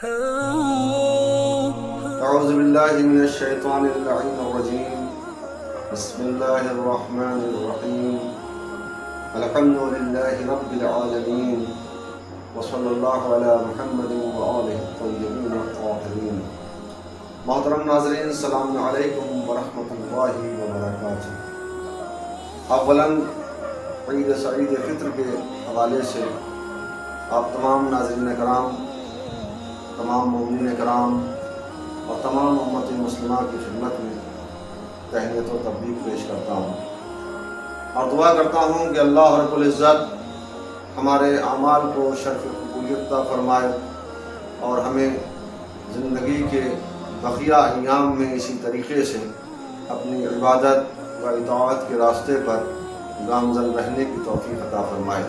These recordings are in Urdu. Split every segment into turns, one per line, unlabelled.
أعوذ بالله من الشيطان اللعين الرجيم. بسم الله الرحمن الرحيم. الحمد لله رب العالمين وصلى الله على محمد وآله الطيبين الطاهرين. محترم ناظرین، السلام علیکم ورحمۃ اللہ وبرکاتہ. اولاً عید سعید فطر کے حوالے سے آپ تمام ناظرین کرام، تمام مومنین کرام اور تمام امت مسلمہ کی خدمت میں تہنیت و تبریک پیش کرتا ہوں اور دعا کرتا ہوں کہ اللہ رب العزت ہمارے اعمال کو شرف قبولیت عطا فرمائے اور ہمیں زندگی کے بقیہ ایام میں اسی طریقے سے اپنی عبادت و اطاعت کے راستے پر گامزن رہنے کی توفیق عطا فرمائے.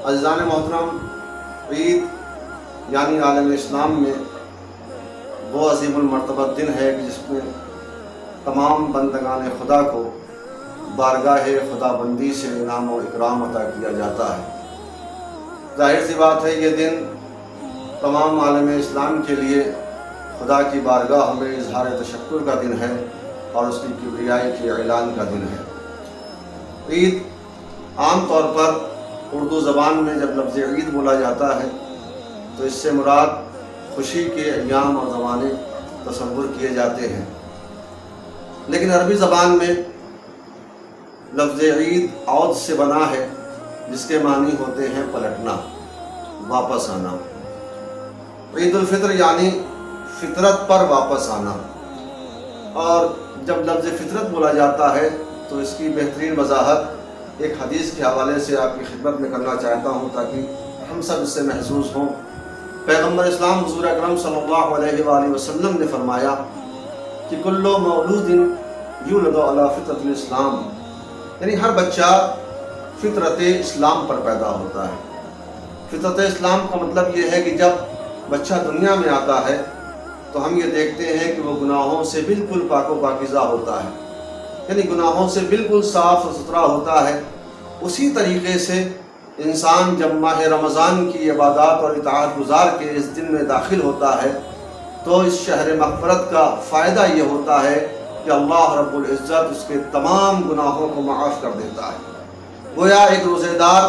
عزیزان محترم، عید یعنی عالم اسلام میں وہ عظیم المرتبہ دن ہے کہ جس میں تمام بندگان خدا کو بارگاہ خدا بندی سے انعام و اکرام عطا کیا جاتا ہے. ظاہر سی بات ہے یہ دن تمام عالم اسلام کے لیے خدا کی بارگاہ میں اظہار تشکر کا دن ہے اور اس کی کبریائی کے اعلان کا دن ہے. عید عام طور پر اردو زبان میں جب لفظ عید بولا جاتا ہے تو اس سے مراد خوشی کے ایام اور زمانے تصور کیے جاتے ہیں، لیکن عربی زبان میں لفظ عید عود سے بنا ہے جس کے معنی ہوتے ہیں پلٹنا، واپس آنا. عید الفطر یعنی فطرت پر واپس آنا. اور جب لفظ فطرت بولا جاتا ہے تو اس کی بہترین وضاحت ایک حدیث کے حوالے سے آپ کی خدمت میں کرنا چاہتا ہوں تاکہ ہم سب اس سے محظوظ ہوں. پیغمبر اسلام حضور اکرم صلی اللہ علیہ وآلہ وسلم نے فرمایا کہ کل مولود یولد علی فطرت الاسلام، یعنی ہر بچہ فطرت اسلام پر پیدا ہوتا ہے. فطرت اسلام کا مطلب یہ ہے کہ جب بچہ دنیا میں آتا ہے تو ہم یہ دیکھتے ہیں کہ وہ گناہوں سے بالکل پاک و پاکیزہ ہوتا ہے، یعنی گناہوں سے بالکل صاف و ستھرا ہوتا ہے. اسی طریقے سے انسان جب ماہ رمضان کی عبادات اور اطاعت گزار کے اس دن میں داخل ہوتا ہے تو اس شہر مغفرت کا فائدہ یہ ہوتا ہے کہ اللہ رب العزت اس کے تمام گناہوں کو معاف کر دیتا ہے. گویا ایک روزے دار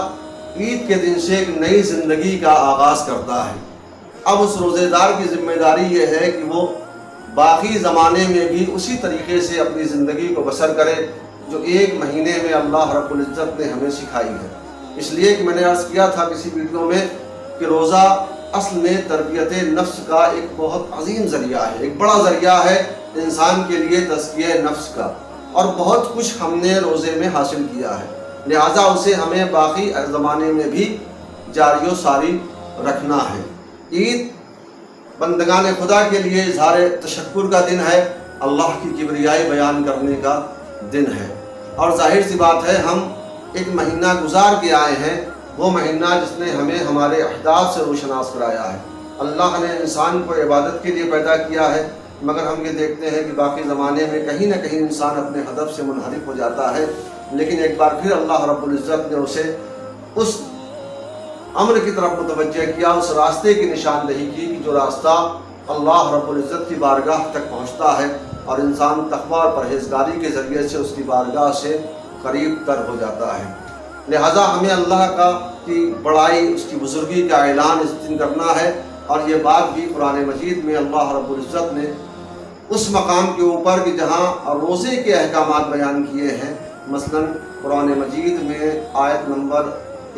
عید کے دن سے ایک نئی زندگی کا آغاز کرتا ہے. اب اس روزے دار کی ذمہ داری یہ ہے کہ وہ باقی زمانے میں بھی اسی طریقے سے اپنی زندگی کو بسر کرے جو ایک مہینے میں اللہ رب العزت نے ہمیں سکھائی ہے. اس لیے کہ میں نے عرض کیا تھا کسی ویڈیو میں کہ روزہ اصل میں تربیت نفس کا ایک بہت عظیم ذریعہ ہے، ایک بڑا ذریعہ ہے انسان کے لیے تزکیہ نفس کا، اور بہت کچھ ہم نے روزے میں حاصل کیا ہے، لہٰذا اسے ہمیں باقی زمانے میں بھی جاری و ساری رکھنا ہے. عید بندگان خدا کے لیے اظہار تشکر کا دن ہے، اللہ کی کبریائی بیان کرنے کا دن ہے. اور ظاہر سی بات ہے ہم ایک مہینہ گزار کے آئے ہیں، وہ مہینہ جس نے ہمیں ہمارے احداث سے روشناس کرایا ہے. اللہ نے انسان کو عبادت کے لیے پیدا کیا ہے، مگر ہم یہ دیکھتے ہیں کہ باقی زمانے میں کہیں نہ کہیں انسان اپنے ہدف سے منحرف ہو جاتا ہے. لیکن ایک بار پھر اللہ رب العزت نے اسے اس امر کی طرف متوجہ کیا، اس راستے کی نشاندہی کی کہ جو راستہ اللہ رب العزت کی بارگاہ تک پہنچتا ہے اور انسان تقویٰ اور پرہیزگاری کے ذریعے سے اس کی بارگاہ سے قریب تر ہو جاتا ہے. لہٰذا ہمیں اللہ کی بڑائی، اس کی بزرگی کا اعلان اس دن کرنا ہے. اور یہ بات بھی قرآن مجید میں اللہ رب العزت نے اس مقام کے اوپر کہ جہاں روزے کے احکامات بیان کیے ہیں، مثلا قرآن مجید میں آیت نمبر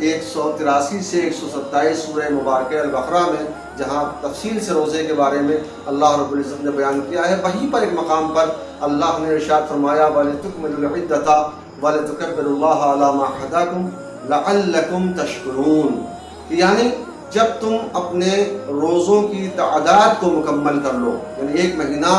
183 سے 127 سورہ مبارکہ البقرہ میں جہاں تفصیل سے روزے کے بارے میں اللہ رب العزت نے بیان کیا ہے، وہیں پر ایک مقام پر اللہ نے ارشاد فرمایا وَلِتُكْمِلُوا الْعِدَّةَ وَلِتُكَبِّرُوا اللَّهَ عَلَى مَا هَدَاكُمْ لَعَلَّكُمْ تَشْكُرُونَ، یعنی جب تم اپنے روزوں کی تعداد کو مکمل کر لو، یعنی ایک مہینہ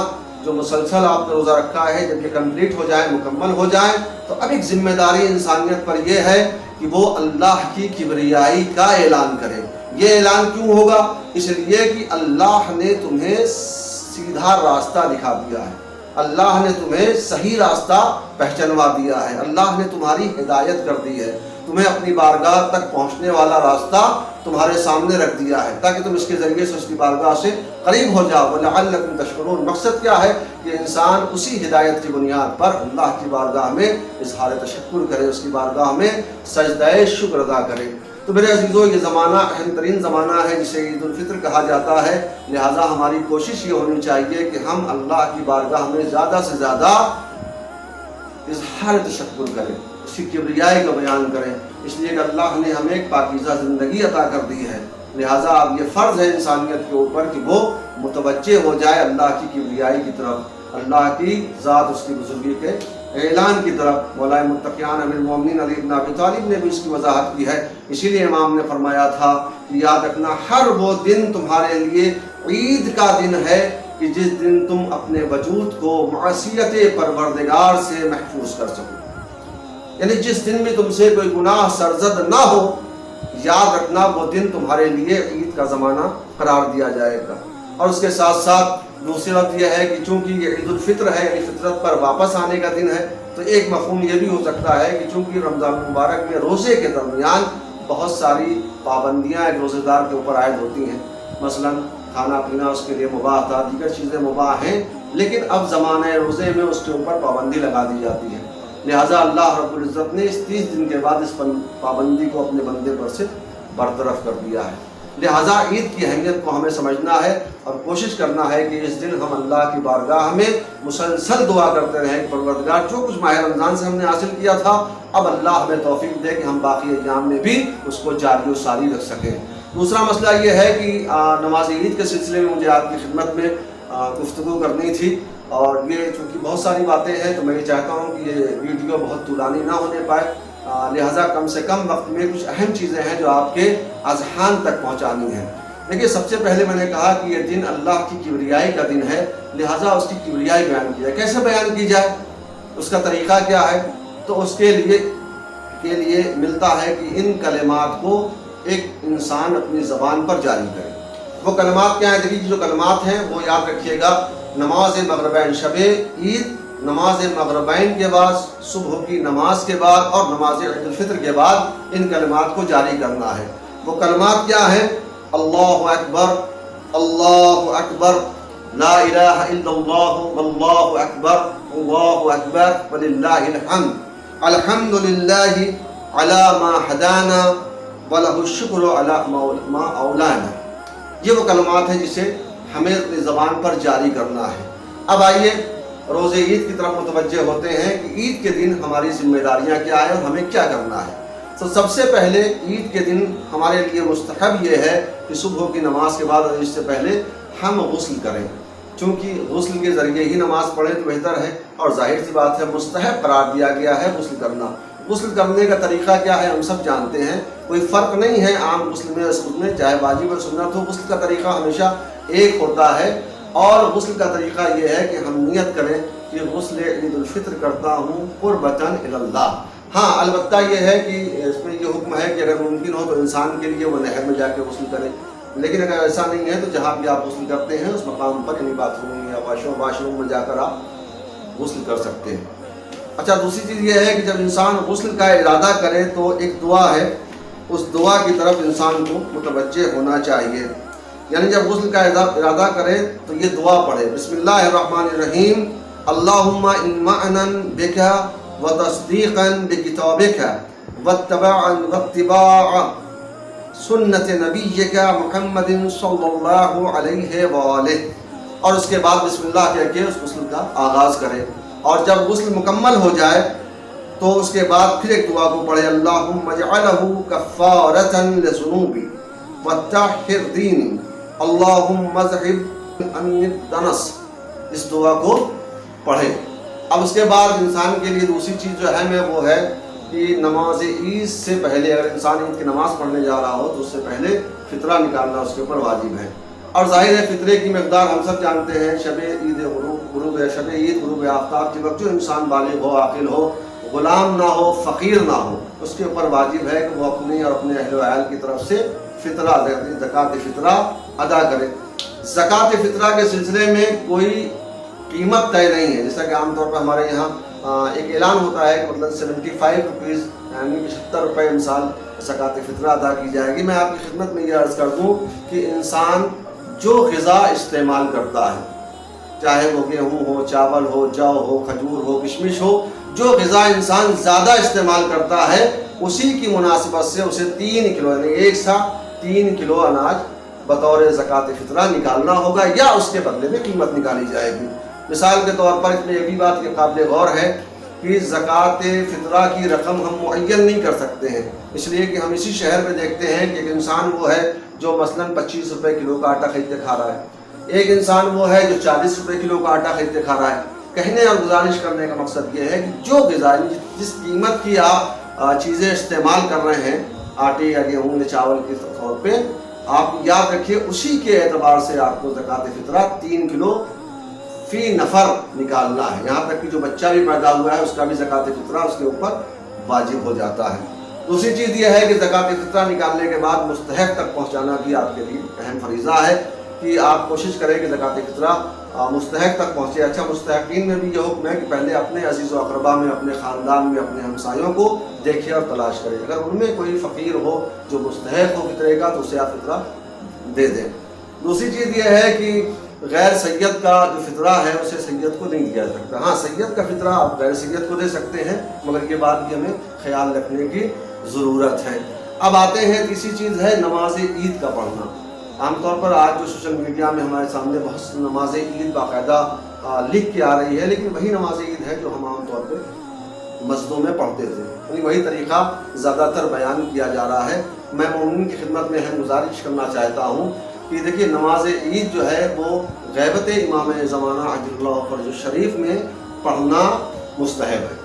جو مسلسل آپ نے روزہ رکھا ہے جب یہ کمپلیٹ ہو جائے، مکمل ہو جائے، تو اب ایک ذمہ داری انسانیت پر یہ ہے کہ وہ اللہ کی کبریائی کا اعلان کرے. یہ اعلان کیوں ہوگا؟ اس لیے کہ اللہ نے تمہیں سیدھا راستہ دکھا دیا ہے، اللہ نے تمہیں صحیح راستہ پہچنوا دیا ہے، اللہ نے تمہاری ہدایت کر دی ہے. تمہیں اپنی بارگاہ تک پہنچنے والا راستہ تمہارے سامنے رکھ دیا ہے تاکہ تم اس کے ذریعے سے اس کی بارگاہ سے قریب ہو جاؤ۔ وَلَعَلَّكُمْ تَشْكُرُونَ، مقصد کیا ہے کہ انسان اسی ہدایت کی بنیاد پر اللہ کی بارگاہ میں اظہار تشکر کرے، اس کی بارگاہ میں سجدہ شکر ادا کرے۔ تو میرے عزیزو، یہ زمانہ اہم ترین زمانہ ہے جسے عید الفطر کہا جاتا ہے، لہٰذا ہماری کوشش یہ ہونی چاہیے کہ ہم اللہ کی بارگاہ میں زیادہ سے زیادہ اظہار تشکر کریں، اس کی کبریائی کا بیان کریں، اس لیے کہ اللہ نے ہمیں ایک پاکیزہ زندگی عطا کر دی ہے، لہٰذا اب یہ فرض ہے انسانیت کے اوپر کہ وہ متوجہ ہو جائے اللہ کی کبریائی کی طرف، اللہ کی ذات، اس کی بزرگی کے اعلان کی طرف۔ مولا متقیان امیر المومنین علی بن ابی طالب نے بھی اس کی وضاحت کی ہے، اسی لیے امام نے فرمایا تھا کہ یاد رکھنا ہر وہ دن تمہارے لیے عید کا دن ہے کہ جس دن تم اپنے وجود کو معصیت پروردگار سے محفوظ کر سکو، یعنی جس دن بھی تم سے کوئی گناہ سرزد نہ ہو، یاد رکھنا وہ دن تمہارے لیے عید کا زمانہ قرار دیا جائے گا۔ اور اس کے ساتھ ساتھ دوسری بات یہ ہے کہ چونکہ یہ عید الفطر ہے، یعنی فطرت پر واپس آنے کا دن ہے، تو ایک مفہوم یہ بھی ہو سکتا ہے کہ چونکہ رمضان المبارک میں روزے کے درمیان بہت ساری پابندیاں ایک روزے دار کے اوپر عائد ہوتی ہیں، مثلا کھانا پینا اس کے لیے مباح تھا، دیگر چیزیں مباح ہیں، لیکن اب زمانہ روزے میں اس کے اوپر پابندی لگا دی جاتی ہے، لہٰذا اللہ رب العزت نے اس 30 دن کے بعد اس پابندی کو اپنے بندے پر سے برطرف کر دیا ہے۔ لہٰذا عید کی اہمیت کو ہمیں سمجھنا ہے اور کوشش کرنا ہے کہ اس دن ہم اللہ کی بارگاہ میں مسلسل دعا کرتے رہیں کہ پروردگار جو کچھ ماہ رمضان سے ہم نے حاصل کیا تھا، اب اللہ ہمیں توفیق دے کہ ہم باقی ایام میں بھی اس کو جاری و ساری رکھ سکیں۔ دوسرا مسئلہ یہ ہے کہ نماز عید کے سلسلے میں مجھے آپ کی خدمت میں گفتگو کرنی تھی، اور یہ چونکہ بہت ساری باتیں ہیں تو میں یہ چاہتا ہوں کہ یہ ویڈیو بہت طولانی نہ ہونے پائے، لہٰذا کم سے کم وقت میں کچھ اہم چیزیں ہیں جو آپ کے اذہان تک پہنچانی ہیں۔ دیکھیے، سب سے پہلے میں نے کہا کہ یہ دن اللہ کی کبریائی کا دن ہے، لہٰذا اس کی کبریائی بیان کی جائے۔ کیسے بیان کی جائے، اس کا طریقہ کیا ہے؟ تو اس کے لیے ملتا ہے کہ ان کلمات کو ایک انسان اپنی زبان پر جاری کرے۔ وہ کلمات کیا ہیں؟ دیکھیے، جو کلمات ہیں وہ یاد رکھیے گا۔ نماز مغربین، شب عید، نماز مغربین کے بعد، صبح کی نماز کے بعد اور نماز عید الفطر کے بعد ان کلمات کو جاری کرنا ہے۔ وہ کلمات کیا ہیں؟ اللہ اکبر، اللہ اکبر، لا الہ الا اللہ، واللہ اکبر، اللہ اکبر، وللہ الحمد، الحمدللہ علی ما ہدانا ولہ الشکر علی ما اولانا۔ یہ وہ کلمات ہیں جسے ہمیں اپنی زبان پر جاری کرنا ہے۔ اب آئیے روزے عید کی طرف متوجہ ہوتے ہیں کہ عید کے دن ہماری ذمہ داریاں کیا ہیں اور ہمیں کیا کرنا ہے۔ تو سب سے پہلے عید کے دن ہمارے لیے مستحب یہ ہے کہ صبح کی نماز کے بعد اور اس سے پہلے ہم غسل کریں، چونکہ غسل کے ذریعے ہی نماز پڑھیں تو بہتر ہے، اور ظاہر سی بات ہے مستحب قرار دیا گیا ہے غسل کرنا۔ غسل کرنے کا طریقہ کیا ہے ہم سب جانتے ہیں، کوئی فرق نہیں ہے عام غسل میں اور سنت میں، چاہے واجب اور سنت ہو، غسل کا طریقہ ہمیشہ ایک ہوتا ہے۔ اور غسل کا طریقہ یہ ہے کہ ہم نیت کریں کہ غسل عید الفطر کرتا ہوں قربتاً الی اللہ۔ ہاں، البتہ یہ ہے کہ اس میں یہ حکم ہے کہ اگر ممکن ہو تو انسان کے لیے وہ نہر میں جا کے غسل کرے، لیکن اگر ایسا نہیں ہے تو جہاں بھی آپ غسل کرتے ہیں اس مقام پر، یعنی باتھ روم یا واش روم میں جا کر آپ غسل کر سکتے ہیں۔ اچھا، دوسری چیز یہ ہے کہ جب انسان غسل کا ارادہ کرے تو ایک دعا ہے، اس دعا کی طرف انسان کو متوجہ ہونا چاہیے، یعنی جب غسل کا ارادہ کرے تو یہ دعا پڑھے، بسم اللہ الرحمن الرحیم، اللہم ایمانا بک وتصدیقا بکتابک واتباع سنت نبیک محمد صلی اللہ علیہ وآلہ، اور اس کے بعد بسم اللہ کہہ کے اس غسل کا آغاز کرے، اور جب غسل مکمل ہو جائے تو اس کے بعد پھر ایک دعا کو پڑھے، اللہم اجعلہ کفارۃ لذنوبی وطہر دینی اللہم اذہب عنی الدنس، اس دعا کو پڑھے۔ اب اس کے بعد انسان کے لیے دوسری چیز جو ہے وہ ہے کہ نماز عید سے پہلے اگر انسان عید کی نماز پڑھنے جا رہا ہو تو اس سے پہلے فطرہ نکالنا اس کے اوپر واجب ہے، اور ظاہر ہے فطرے کی مقدار ہم سب جانتے ہیں، شب عید غروب آفتاب کے وقت جو انسان بالغ ہو، عاقل ہو، غلام نہ ہو، فقیر نہ ہو، اس کے اوپر واجب ہے کہ وہ اپنی اور اپنے اہل و عیال کی طرف سے فطرہ زکوٰۃ فطرہ ادا کرے۔ زکوٰۃ فطرہ کے سلسلے میں کوئی قیمت طے نہیں ہے، جیسا کہ عام طور پر ہمارے یہاں ایک اعلان ہوتا ہے کہ مطلب 75 روپیز یعنی 75 روپے مثال زکوٰۃ فطرہ ادا کی جائے گی۔ میں آپ کی خدمت میں یہ عرض کر دوں کہ انسان جو غذا استعمال کرتا ہے، چاہے وہ گیہوں ہو، چاول ہو، جو ہو، کھجور ہو، کشمش ہو، جو غذا انسان زیادہ استعمال کرتا ہے اسی کی مناسبت سے اسے 3 کلو یعنی ایک سا 3 کلو اناج بطور زکوٰۃ فطرہ نکالنا ہوگا، یا اس کے بدلے میں قیمت نکالی جائے گی۔ مثال کے طور پر اس میں یہ بھی بات کے قابل غور ہے کہ زکوٰۃ فطرہ کی رقم ہم معین نہیں کر سکتے ہیں، اس لیے کہ ہم اسی شہر میں دیکھتے ہیں کہ ایک انسان وہ ہے جو مثلاً 25 روپے کلو کا آٹا خرید کے کھا رہا ہے، ایک انسان وہ ہے جو 40 روپے کلو کا آٹا خرید کے کھا رہا ہے۔ کہنے اور گزارش کرنے کا مقصد یہ ہے کہ جو غذا جس قیمت کی آپ چیزیں استعمال کر رہے ہیں، آٹے یا گیہوں یا چاول کے طور پہ، آپ یاد رکھیے اسی کے اعتبار سے آپ کو زکوٰۃ فطرہ 3 کلو فی نفر نکالنا ہے۔ یہاں تک کہ جو بچہ بھی پیدا ہوا ہے اس کا بھی زکوٰۃ فطرہ اس کے اوپر واجب ہو جاتا ہے۔ دوسری چیز یہ ہے کہ زکوٰۃ فطرہ نکالنے کے بعد مستحق تک پہنچانا بھی آپ کے لیے اہم فریضہ ہے کہ آپ کوشش کریں کہ زکوٰۃ فطرہ مستحق تک پہنچے۔ اچھا، مستحقین میں بھی یہ حکم ہے کہ پہلے اپنے عزیز و اقربا میں، اپنے خاندان میں، اپنے ہمسایوں کو دیکھے اور تلاش کرے، اگر ان میں کوئی فقیر ہو جو مستحق ہو فطرے کا تو اسے آپ فطرہ دے دیں۔ دوسری چیز یہ ہے کہ غیر سید کا جو فطرہ ہے اسے سید کو نہیں دیا جا سکتا۔ ہاں، سید کا فطرہ آپ غیر سید کو دے سکتے ہیں، مگر یہ بات بھی ہمیں خیال رکھنے کی ضرورت ہے۔ اب آتے ہیں تیسری چیز ہے نماز عید کا پڑھنا۔ عام طور پر آج جو سوشل میڈیا میں ہمارے سامنے بہت سی نماز عید باقاعدہ لکھ کے آ رہی ہے، لیکن وہی نماز عید ہے جو ہم عام طور پہ مسجدوں میں پڑھتے تھے، یعنی وہی طریقہ زیادہ تر بیان کیا جا رہا ہے۔ میں مومنین کی خدمت میں اہم گزارش کرنا چاہتا ہوں کہ دیکھیے نماز عید جو ہے وہ غیبت امام زمانہ عجل اللہ فرج الشریف میں پڑھنا مستحب ہے۔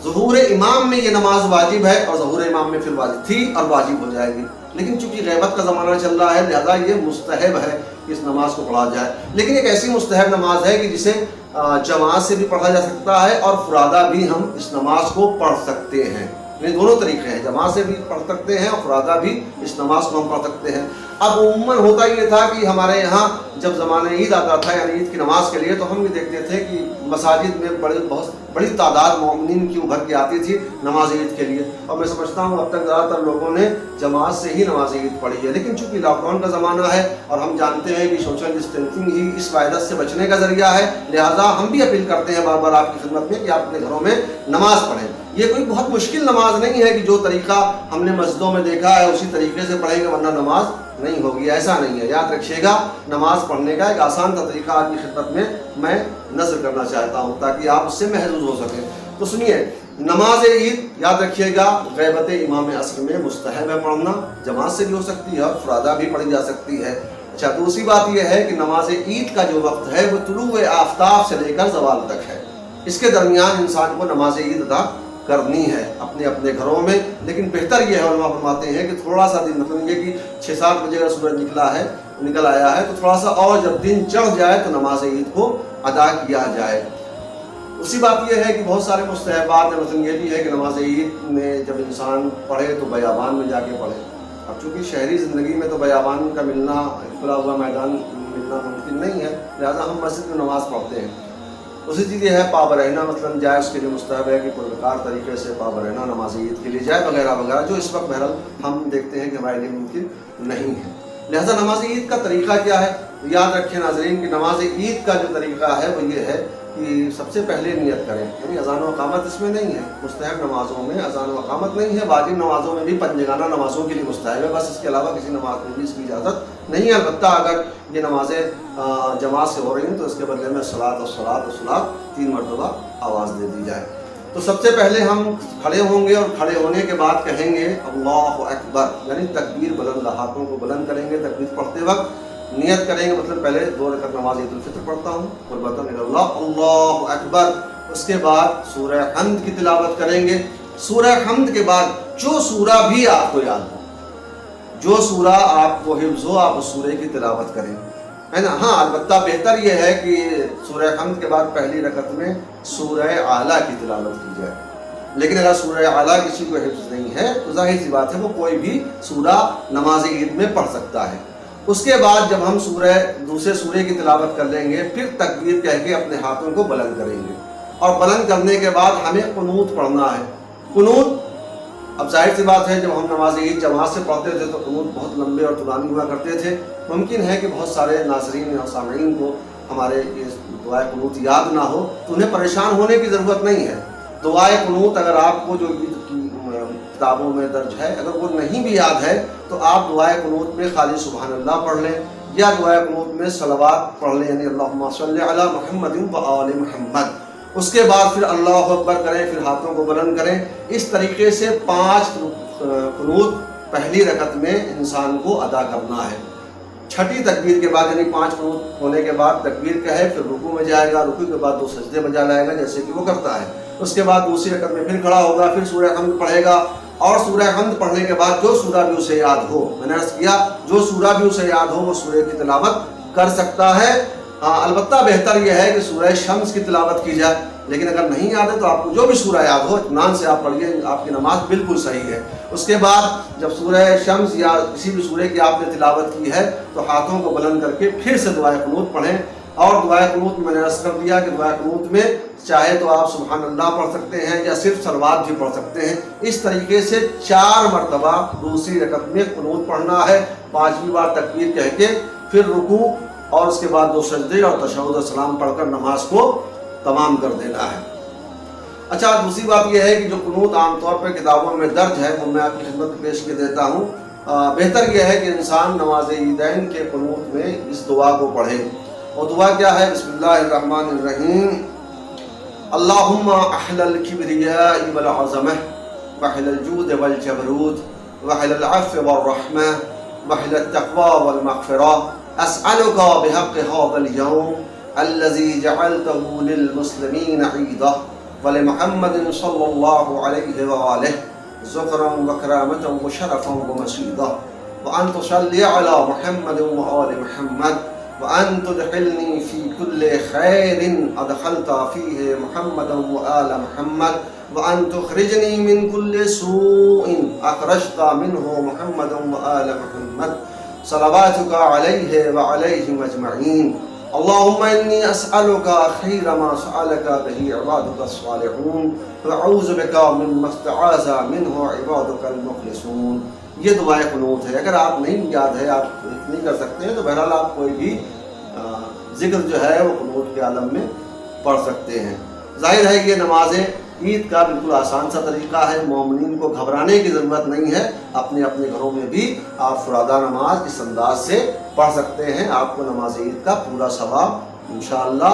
ظہور امام میں یہ نماز واجب ہے اور ظہور امام میں پھر واجب تھی اور واجب ہو جائے گی، لیکن چونکہ غیبت کا زمانہ چل رہا ہے لہذا یہ مستحب ہے کہ اس نماز کو پڑھا جائے۔ لیکن ایک ایسی مستحب نماز ہے کہ جسے جماعت سے بھی پڑھا جا سکتا ہے اور فرادہ بھی ہم اس نماز کو پڑھ سکتے ہیں، یعنی دونوں طریقے ہیں، جماعت سے بھی پڑھ سکتے ہیں اور فرادہ بھی اس نماز کو ہم پڑھ سکتے ہیں۔ اب عموماً ہوتا یہ تھا کہ ہمارے یہاں جب زمانہ عید آتا تھا یعنی عید کی نماز کے لیے تو ہم یہ دیکھتے تھے کہ مساجد میں بہت بڑی تعداد مومنین کی ابھر کے آتی تھی نماز عید کے لیے، اور میں سمجھتا ہوں اب تک زیادہ تر لوگوں نے جماعت سے ہی نماز عید پڑھی ہے۔ لیکن چونکہ لاک ڈاؤن کا زمانہ ہے اور ہم جانتے ہیں کہ سوشل ڈسٹینسنگ ہی اس وائرس سے بچنے کا ذریعہ ہے، لہٰذا ہم بھی اپیل کرتے ہیں بار بار آپ کی خدمت میں کہ آپ اپنے گھروں میں نماز پڑھیں۔ یہ کوئی بہت مشکل نماز نہیں ہے کہ جو طریقہ ہم نے مسجدوں میں دیکھا ہے اسی طریقے سے پڑھیں گے ورنہ نماز نہیں ہوگی، ایسا نہیں ہے۔ یاد رکھیے گا نماز پڑھنے کا ایک آسان سا طریقہ آپ کی خدمت میں نظر کرنا چاہتا ہوں تاکہ آپ اس سے محظوظ ہو سکیں۔ تو سنیے، نماز عید یاد رکھیے گا غیبت امام عصر میں مستحب ہے پڑھنا، جماعت سے بھی ہو سکتی ہے اور فرادہ بھی پڑھی جا سکتی ہے۔ اچھا، دوسری بات یہ ہے کہ نماز عید کا جو وقت ہے وہ طلوع آفتاب سے لے کر زوال تک ہے، اس کے درمیان انسان کو نماز عید ادا کرنی ہے اپنے اپنے گھروں میں۔ لیکن بہتر یہ ہے، علماء فرماتے ہیں کہ تھوڑا سا دن، مطلب یہ کہ 6-7 بجے کا سورج نکل آیا ہے تو تھوڑا سا اور جب دن چڑھ جائے تو نماز عید کو ادا کیا جائے۔ اسی بات یہ ہے کہ بہت سارے مستحبات ہیں، مثلا یہ بھی ہے کہ نماز عید میں جب انسان پڑھے تو بیابان میں جا کے پڑھے۔ اب چونکہ شہری زندگی میں تو بیابان کا ملنا، کھلا ہوا میدان ملنا ممکن نہیں ہے، لہٰذا ہم مسجد میں نماز پڑھتے ہیں۔ دوسری چیز یہ ہے پاب رہنا، مثلاً جائے اس کے لیے مستحب ہے کہ پروکار طریقے سے پاب رہنا نماز عید کے لیے جائے وغیرہ وغیرہ، جو اس وقت بہرحال ہم دیکھتے ہیں کہ ہمارے لیے ممکن نہیں ہے۔ لہٰذا نماز عید کا طریقہ کیا ہے؟ یاد رکھیں ناظرین کہ نماز عید کا جو طریقہ ہے وہ یہ ہے کہ سب سے پہلے نیت کریں، یعنی اذان و اقامت اس میں نہیں ہے، مستحب نمازوں میں اذان و اقامت نہیں ہے، واجب نمازوں میں بھی پنجگانہ نمازوں کے لیے مستحب ہے، بس اس کے علاوہ کسی نماز میں بھی اس کی اجازت نہیں ہے۔ البتہ اگر یہ نمازیں جماعت سے ہو رہی ہیں تو اس کے بدلے میں صلاۃ و صلاۃ و صلاۃ 3 مرتبہ آواز دے دی جائے۔ تو سب سے پہلے ہم کھڑے ہوں گے اور کھڑے ہونے کے بعد کہیں گے اللہ اکبر، یعنی تکبیر بلند، ہاتھوں کو بلند کریں گے تکبیر پڑھتے وقت، نیت کریں گے، مطلب پہلے 2 رکعت نماز عید الفطر پڑھتا ہوں قربۃ اللہ، اللہ اکبر۔ اس کے بعد سورہ حمد کی تلاوت کریں گے۔ سورہ حمد کے بعد جو سورہ بھی آپ کو یاد ہو، جو سورہ آپ کو حفظ ہو، آپ اس سورہ کی تلاوت کریں، ہے نا۔ ہاں، البتہ بہتر یہ ہے کہ سورہ حمد کے بعد پہلی رکعت میں سورہ اعلیٰ کی تلاوت کی جائے، لیکن اگر سورہ اعلیٰ کسی کو حفظ نہیں ہے تو ظاہر سی بات ہے وہ کوئی بھی سورہ نماز عید میں پڑھ سکتا ہے۔ اس کے بعد جب ہم دوسرے سورے کی تلاوت کر لیں گے پھر تکبیر کہہ کے اپنے ہاتھوں کو بلند کریں گے، اور بلند کرنے کے بعد ہمیں قنوت پڑھنا ہے۔ قنوت اب ظاہر سی بات ہے جب ہم نماز عید جماعت سے پڑھتے تھے تو قنوت بہت لمبے اور طولانی ہوا کرتے تھے. ممکن ہے کہ بہت سارے ناظرین اور سامعین کو ہمارے یہ دعائے قنوت یاد نہ ہو, تو انہیں پریشان ہونے کی ضرورت نہیں ہے. دعائے قنوت اگر آپ کو جو عید کی کتابوں میں درج ہے اگر وہ نہیں بھی یاد ہے تو آپ دعائے قنوت میں خالی سبحان اللہ پڑھ لیں یا دعائے قنوت میں صلوات پڑھ لیں, یعنی اللہم صلی علی محمد و آل محمد. اس کے بعد پھر اللہ اکبر کریں, پھر ہاتھوں کو بلند کریں. اس طریقے سے 5 قنوت پہلی رکعت میں انسان کو ادا کرنا ہے. چھٹی تکبیر کے بعد یعنی 5 قنوت ہونے کے بعد تکبیر کہے, پھر رکوع میں جائے گا, رکوع کے بعد 2 سجدے بجا لائے گا جیسے کہ وہ کرتا ہے. اس کے بعد دوسری رکعت میں پھر کھڑا ہوگا, پھر سورہ حمد پڑھے گا, اور سورہ حمد پڑھنے کے بعد جو سورہ بھی اسے یاد ہو, میں نے عرض کیا جو سورہ بھی اسے یاد ہو وہ سورہ کی تلاوت کر سکتا ہے. البتہ بہتر یہ ہے کہ سورہ شمس کی تلاوت کی جائے, لیکن اگر نہیں یاد ہے تو آپ کو جو بھی سورہ یاد ہو اطمینان سے آپ پڑھیے, آپ کی نماز بالکل صحیح ہے. اس کے بعد جب سورہ شمس یا کسی بھی سورہ کی آپ نے تلاوت کی ہے تو ہاتھوں کو بلند کر کے پھر سے دعائے قنوت پڑھیں. اور دعائے قنوت میں نے عرض کر دیا کہ دعائے قنوت میں چاہے تو آپ سبحان اللہ پڑھ سکتے ہیں یا صرف صلوات بھی پڑھ سکتے ہیں. اس طریقے سے 4 مرتبہ دوسری رکعت میں قنوت پڑھنا ہے, 5ویں بار تکبیر کہہ کے پھر رکوع اور اس کے بعد 2 سجدے اور تشہد و سلام پڑھ کر نماز کو تمام کر دینا ہے. اچھا, دوسری بات یہ ہے کہ جو قنوت عام طور پر کتابوں میں درج ہے وہ میں آپ کی خدمت پیش کر دیتا ہوں. بہتر یہ ہے کہ انسان نماز عیدین کے قنوت میں اس دعا کو پڑھے. اور دعا کیا ہے؟ بسم اللہ الرحمن الرحیم. اللہم احل الکبریاء والعظمہ وحل الجود والجبروت وحل العفو والرحمہ وحل التقوى والمغفرہ اسألک بحق هذا اليوم الذي جعلته للمسلمین عیدا ولمحمد صلی اللہ علیہ وآلہ ذکرا وکرامتا وشرفا ومسیدا وان تصلی علی محمد وآل محمد وان تدخلنی فی کل خیر ادخلت فیہ محمد وآل محمد وان تخرجنی من کل سوء اخرجت منہ محمد وآل محمد صلواتک علیہ وعلیہم اجمعین. اللہم انی اسألک خیر ما سألک بہ عبادک الصالحون واعوذ بک مما استعاذ منہ عبادک المخلصون. یہ دعائے قنوت ہے. اگر آپ نہیں یاد ہے, آپ نہیں کر سکتے ہیں تو بہرحال آپ کوئی بھی ذکر جو ہے وہ قنوت کے عالم میں پڑھ سکتے ہیں. ظاہر ہے یہ نمازیں عید کا بالکل آسان سا طریقہ ہے, مومنین کو گھبرانے کی ضرورت نہیں ہے. اپنے اپنے گھروں میں بھی آپ فرادہ نماز اس انداز سے پڑھ سکتے ہیں, آپ کو نماز عید کا پورا ثواب انشاءاللہ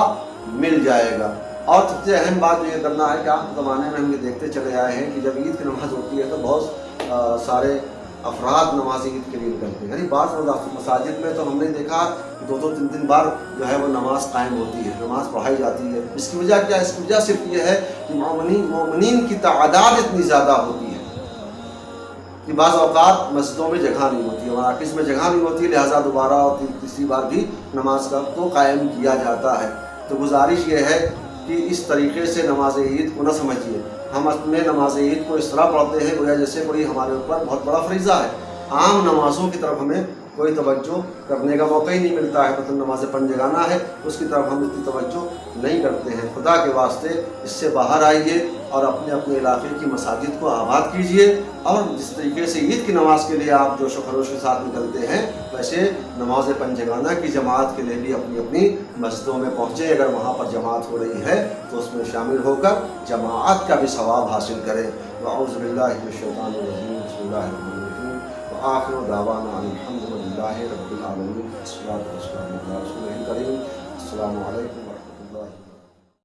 مل جائے گا. اور سب سے اہم بات جو یہ کرنا ہے کہ آپ زمانے میں ہم یہ دیکھتے چلے آئے ہیں کہ جب عید کی نماز ہوتی ہے تو بہت سارے افراد نماز عید کے لیے نکلتے ہیں. یعنی بعض مساجد میں تو ہم نے دیکھا 2-3 بار جو ہے وہ نماز قائم ہوتی ہے, نماز پڑھائی جاتی ہے. اس کی وجہ کیا ہے؟ اس کی وجہ صرف یہ ہے کہ مومنین کی تعداد اتنی زیادہ ہوتی ہے کہ بعض اوقات مسجدوں میں جگہ نہیں ہوتی ہے, مراکز میں جگہ نہیں ہوتی, لہٰذا دوبارہ اور تیسری بار بھی نماز کا کو قائم کیا جاتا ہے. تو گزارش یہ ہے کہ اس طریقے سے نماز عید کو نہ سمجھیے. ہم اپنے نماز عید کو اس طرح پڑھتے ہیں گویا جیسے کوئی ہمارے اوپر بہت بڑا فریضہ ہے. عام نمازوں کی طرف ہمیں کوئی توجہ کرنے کا موقع ہی نہیں ملتا ہے. مطلب نماز پنجگانہ ہے اس کی طرف ہم اتنی توجہ نہیں کرتے ہیں. خدا کے واسطے اس سے باہر آئیے اور اپنے اپنے علاقے کی مساجد کو آباد کیجیے. اور جس طریقے سے عید کی نماز کے لیے آپ جوش و خروش کے ساتھ نکلتے ہیں ویسے نماز پنجگانہ کی جماعت کے لیے بھی اپنی اپنی مسجدوں میں پہنچے. اگر وہاں پر جماعت ہو رہی ہے تو اس میں شامل ہو کر جماعت کا بھی ثواب حاصل کریں. واعوذ باللہ من الشیطان الرجیم. بسم اللہ الرحمن الرحیم. وآخر دعوانا الحمد للہ رب العالمین. الصلاۃ والسلام علی رسولہ الکریم. السلام علیکم ورحمۃ اللہ.